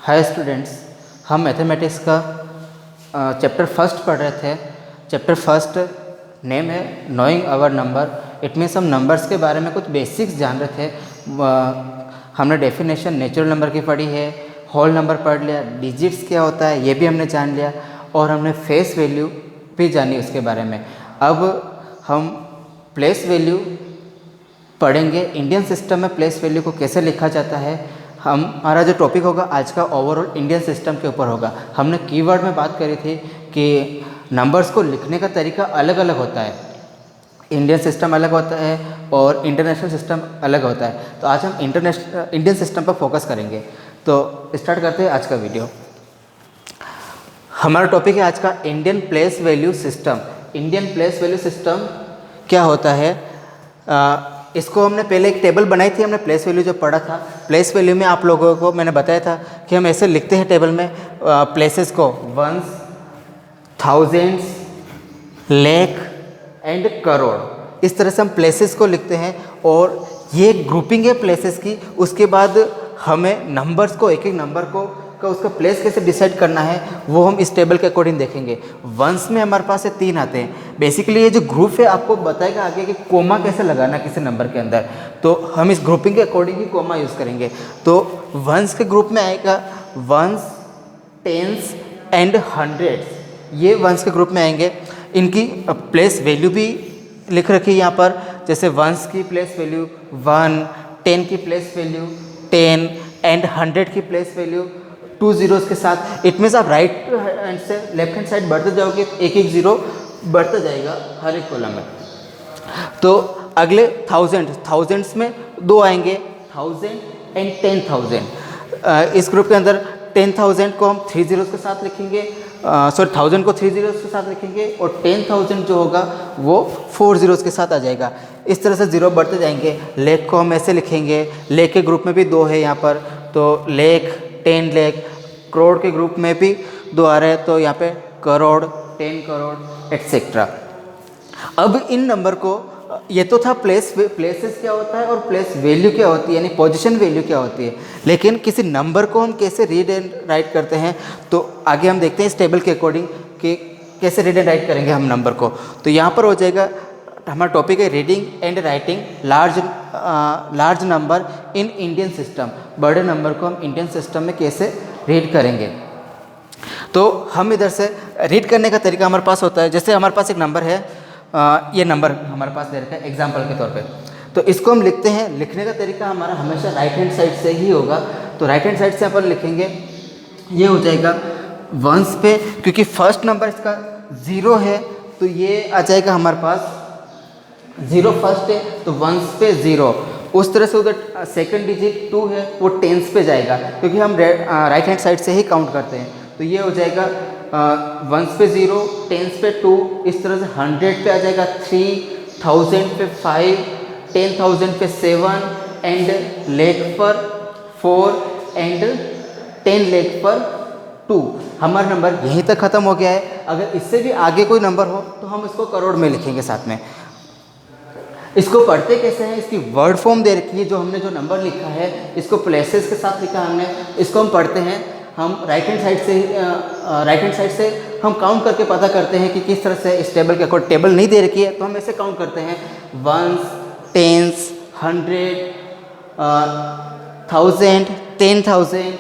हाय students, हम mathematics का chapter first पढ़ रहे थे। चैप्टर फर्स्ट नेम है knowing our number. It means हम नंबर्स के बारे में कुछ बेसिक्स जान रहे थे। हमने डेफिनेशन नेचुरल नंबर की पढ़ी है, होल नंबर पढ़ लिया, डिजिट्स क्या होता है ये भी हमने जान लिया, और हमने फेस वैल्यू भी जानी उसके बारे में। अब हम प्लेस वैल्यू पढ़ेंगे। इंडियन सिस्टम में प्लेस वैल्यू को कैसे लिखा जाता है। हमारा जो टॉपिक होगा आज का ओवरऑल इंडियन सिस्टम के ऊपर होगा। हमने कीवर्ड में बात करी थी कि नंबर्स को लिखने का तरीका अलग अलग होता है। इंडियन सिस्टम अलग होता है और इंटरनेशनल सिस्टम अलग होता है। तो आज हम इंडियन सिस्टम पर फोकस करेंगे। तो स्टार्ट करते हैं आज का वीडियो। हमारा टॉपिक है आज का Indian place value system. Indian place value system क्या होता है, इसको हमने पहले एक टेबल बनाई थी। हमने प्लेस वैल्यू जो पढ़ा था, प्लेस वैल्यू में आप लोगों को मैंने बताया था कि हम ऐसे लिखते हैं टेबल में प्लेसेस को वंस, थाउजेंड्स, लेख एंड करोड़। इस तरह से हम प्लेसेस को लिखते हैं और ये ग्रुपिंग है प्लेसेस की। उसके बाद हमें नंबर्स को, एक एक नंबर को का उसका प्लेस कैसे डिसाइड करना है वो हम इस टेबल के अकॉर्डिंग देखेंगे। वंस में हमारे पास से 3 आते हैं। बेसिकली ये जो ग्रुप है आपको बताएगा आगे कि कोमा कैसे लगाना किसी नंबर के अंदर। तो हम इस ग्रुपिंग के अकॉर्डिंग ही कोमा यूज़ करेंगे। तो वंस के ग्रुप में आएगा वंस, टेंस एंड हंड्रेड्स। ये वंस के ग्रुप में आएंगे। इनकी प्लेस वैल्यू भी लिख रखी है यहाँ पर। जैसे वंस की प्लेस वैल्यू 1, 10 की प्लेस वैल्यू 10 एंड 100 की प्लेस वैल्यू 2 zeros के साथ। इट मीन्स आप राइट हैंड से लेफ्ट हैंड साइड बढ़ते जाओगे, एक एक जीरो बढ़ता जाएगा हर एक कॉलम में। तो अगले थाउजेंड्स में 2 आएंगे, 1000 एंड 10,000। इस ग्रुप के अंदर 10,000 को हम 3 zeros के साथ लिखेंगे, 1000 को 3 zeros के साथ लिखेंगे, और 10,000 जो होगा वो 4 zeros के साथ आ जाएगा। इस तरह से जीरो बढ़ते जाएंगे। लेख को हम ऐसे लिखेंगे। लेख के ग्रुप में भी 2 है यहाँ पर, तो लेख, 10 लाख। करोड़ के ग्रुप में भी 2 आ रहे हैं, तो यहाँ पे करोड़, 10 करोड़ एटसेट्रा। अब इन नंबर को, ये तो था प्लेसेस क्या होता है और प्लेस वैल्यू क्या होती है, यानी पोजीशन वैल्यू क्या होती है। लेकिन किसी नंबर को हम कैसे रीड एंड राइट करते हैं, तो आगे हम देखते हैं इस टेबल के अकॉर्डिंग कि कैसे रीड एंड राइट करेंगे हम नंबर को। तो यहाँ पर हो जाएगा, हमारा टॉपिक है reading and writing large number in Indian system. बड़े नंबर को हम इंडियन सिस्टम में कैसे रीड करेंगे। तो हम इधर से रीड करने का तरीका हमारे पास होता है। जैसे हमारे पास एक नंबर है, ये नंबर हमारे पास दे रखा है एग्जाम्पल के तौर पे। तो इसको हम लिखते हैं। लिखने का तरीका हमारा हमेशा राइट हैंड साइड से ही होगा। तो राइट हैंड साइड से अपन लिखेंगे, ये हो जाएगा वंस पे, क्योंकि फर्स्ट नंबर इसका 0 है तो ये आ जाएगा हमारे पास 0 फर्स्ट है, तो वंस पे 0। उस तरह से उधर सेकंड डिजिट 2 है, वो टेंस पे जाएगा, क्योंकि हम राइट हैंड साइड से ही काउंट करते हैं। तो ये हो जाएगा वंस पे 0, टेंस पे 2। इस तरह से 100 पे आ जाएगा 3, 1000 पे 5, 10,000 पे 7 एंड लेख पर 4 एंड 10 लाख पर 2। हमारा नंबर यहीं तक ख़त्म हो गया है। अगर इससे भी आगे कोई नंबर हो तो हम इसको करोड़ में लिखेंगे साथ में। इसको पढ़ते कैसे हैं, इसकी वर्ड फॉर्म दे रखी है। जो हमने जो नंबर लिखा है इसको प्लेसेस के साथ लिखा हमने, इसको हम पढ़ते हैं। हम राइट हैंड साइड से हम काउंट करके पता करते हैं कि किस तरह से इस टेबल के अकॉर्डिंग। टेबल नहीं दे रखी है तो हम ऐसे काउंट करते हैं, वंस, टेंस, 100, 1000, 10,000,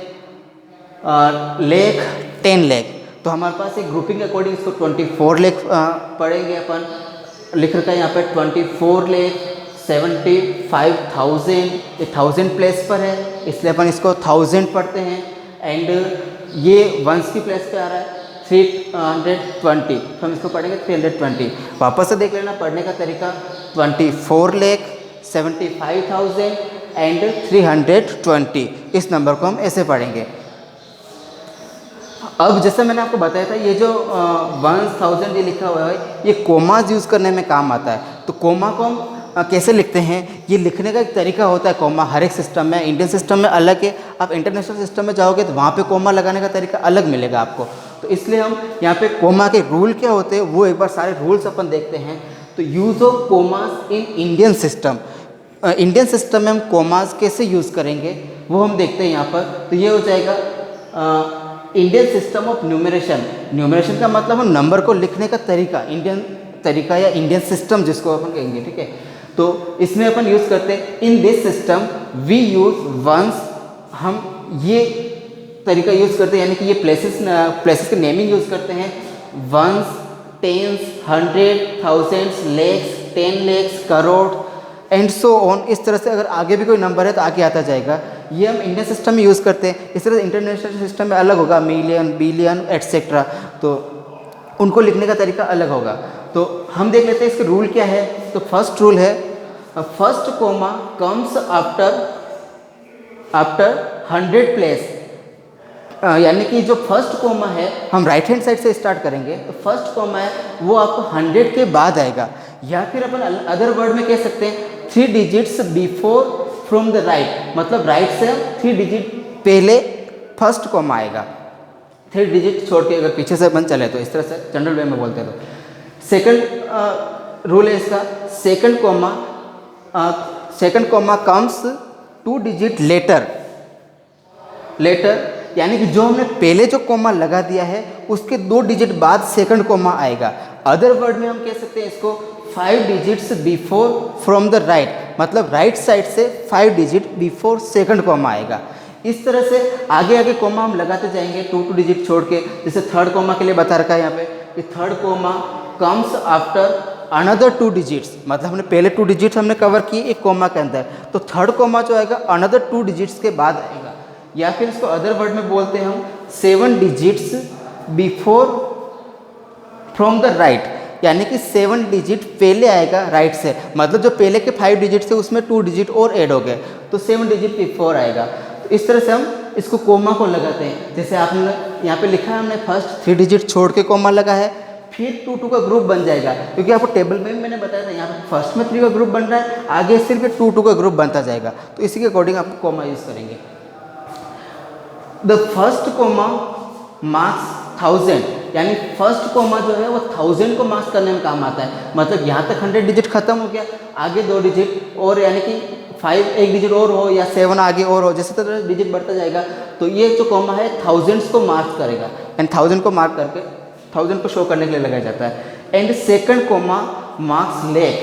लेख, 10 लाख। तो हमारे पास एक ग्रुपिंग के अकॉर्डिंग इसको 24 लाख पढ़ेंगे अपन। लिख रखा है यहाँ पे 24 लाख 75,000। ये 1000 प्लेस पर है इसलिए अपन इसको 1000 पढ़ते हैं। एंड ये वंस की प्लेस पे आ रहा है 320, तो हम इसको पढ़ेंगे 320। वापस से देख लेना पढ़ने का तरीका, 24 लाख 75,000 एंड 320। इस नंबर को हम ऐसे पढ़ेंगे। अब जैसे मैंने आपको बताया था, ये जो 1000 ये लिखा हुआ है ये कोमाज यूज़ करने में काम आता है। तो कोमा को हम कैसे लिखते हैं, ये लिखने का एक तरीका होता है। कोमा हर एक सिस्टम में, इंडियन सिस्टम में अलग है। आप इंटरनेशनल सिस्टम में जाओगे तो वहाँ पे कोमा लगाने का तरीका अलग मिलेगा आपको। तो इसलिए हम यहाँ पे कोमा के रूल क्या होते हैं वो एक बार सारे रूल्स अपन देखते हैं। तो use of commas in Indian system, Indian system में हम कोमास कैसे यूज़ करेंगे वो हम देखते हैं यहाँ पर। तो ये हो जाएगा Indian system of numeration. Numeration का मतलब है नंबर को लिखने का तरीका, इंडियन तरीका या इंडियन सिस्टम जिसको अपन कहेंगे, ठीक है। तो इसमें अपन यूज़ करते हैं in this system we use ones, हम ये तरीका यूज़ करते हैं, यानी कि ये प्लेसेस के नेमिंग यूज़ करते हैं, ones, tens, 100, thousands, lakhs, 10 lakhs, crore and so on. इस तरह से अगर आगे भी कोई नंबर है तो आगे आता जाएगा। ये हम इंडियन सिस्टम में यूज़ करते हैं। इस तरह से इंटरनेशनल सिस्टम में अलग होगा, मिलियन, बिलियन एट्सेट्रा, तो उनको लिखने का तरीका अलग होगा। तो हम देख लेते हैं इसके रूल क्या है। तो फर्स्ट रूल है first comma comes after 100 place, यानी कि जो फर्स्ट कोमा है हम राइट हैंड साइड से स्टार्ट करेंगे, तो फर्स्ट कोमा है वो आपको 100 के बाद आएगा, या फिर अपन अदर वर्ड में कह सकते हैं 3 digits before from the right, मतलब राइट से 3 डिजिट पहले फर्स्ट कोमा आएगा, 3 डिजिट छोड़ के अगर पीछे से अपन चले तो, इस तरह से जनरल वे में बोलते हैं। तो सेकंड रूल है इसका, second comma comes 2 digit later, यानी कि जो हमने पहले जो कोमा लगा दिया है उसके 2 डिजिट बाद सेकंड कोमा आएगा। अदर वर्ड में हम कह सकते हैं इसको 5 digits before from the right, मतलब राइट साइड से 5 डिजिट बिफोर सेकंड कोमा आएगा। इस तरह से आगे आगे कोमा हम लगाते जाएंगे 2 डिजिट छोड़ के। जैसे थर्ड कोमा के लिए बता रखा है यहाँ पे कि third comma comes after another 2 digits, मतलब हमने पहले 2 डिजिट्स हमने कवर किए एक कोमा के अंदर, तो थर्ड कोमा जो आएगा अनदर 2 डिजिट्स के बाद आएगा। या फिर इसको अदर वर्ड में बोलते हैं हम 7 digits before from the right, यानी कि 7 डिजिट पहले आएगा राइट से, मतलब जो पहले के 5 डिजिट थे उसमें 2 डिजिट और ऐड हो गए, तो 7 डिजिट बिफोर आएगा। तो इस तरह से हम इसको कोमा को लगाते हैं। जैसे आपने यहाँ पे लिखा है हमने फर्स्ट 3 डिजिट छोड़ के कोमा लगा है, फिर 2 का ग्रुप बन जाएगा, क्योंकि आपको टेबल में मैंने बताया था यहाँ पे फर्स्ट में 3 का ग्रुप बन रहा है, आगे सिर्फ 2 का ग्रुप बनता जाएगा, तो इसी के अकॉर्डिंग आप कोमा यूज़ करेंगे। द फर्स्ट कोमा मार्क्स 1000, यानी फर्स्ट कोमा जो है वो 1000 को मार्क्स करने में काम आता है, मतलब यहाँ तक 100 डिजिट खत्म हो गया, आगे 2 डिजिट और, यानी कि 5 एक डिजिट और हो या 7 आगे और हो, जैसे तरह डिजिट बढ़ता जाएगा, तो ये जो कोमा है 1000s को मार्क करेगा, एंड 1000 को मार्क करके 1000 को शो करने के लिए लगाया जाता है। And second comma marks lakh,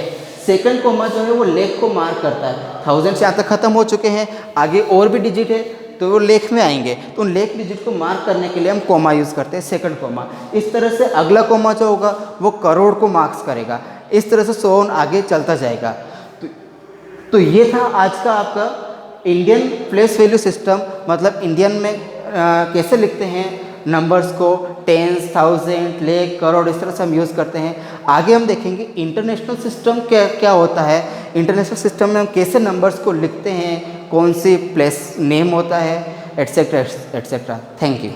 second comma जो है वो लेक को मार्क करता है। 1000 से यहाँ तक खत्म हो चुके हैं, आगे और भी डिजिट है तो वो लेख में आएंगे, तो उन लेख डिजिट को मार्क करने के लिए हम कोमा यूज़ करते हैं, सेकंड कोमा। इस तरह से अगला कोमा जो होगा वो करोड़ को मार्क्स करेगा, इस तरह से सो ऑन आगे चलता जाएगा। तो ये था आज का आपका इंडियन प्लेस वैल्यू सिस्टम, मतलब इंडियन में कैसे लिखते हैं नंबर्स को, टेंस, थाउजेंड, लेख, करोड़, इस तरह से हम यूज़ करते हैं। आगे हम देखेंगे इंटरनेशनल सिस्टम क्या होता है, इंटरनेशनल सिस्टम में हम कैसे नंबर्स को लिखते हैं, कौन सी प्लेस नेम होता है, एट्सेट्रा एट्सेट्रा। Thank you.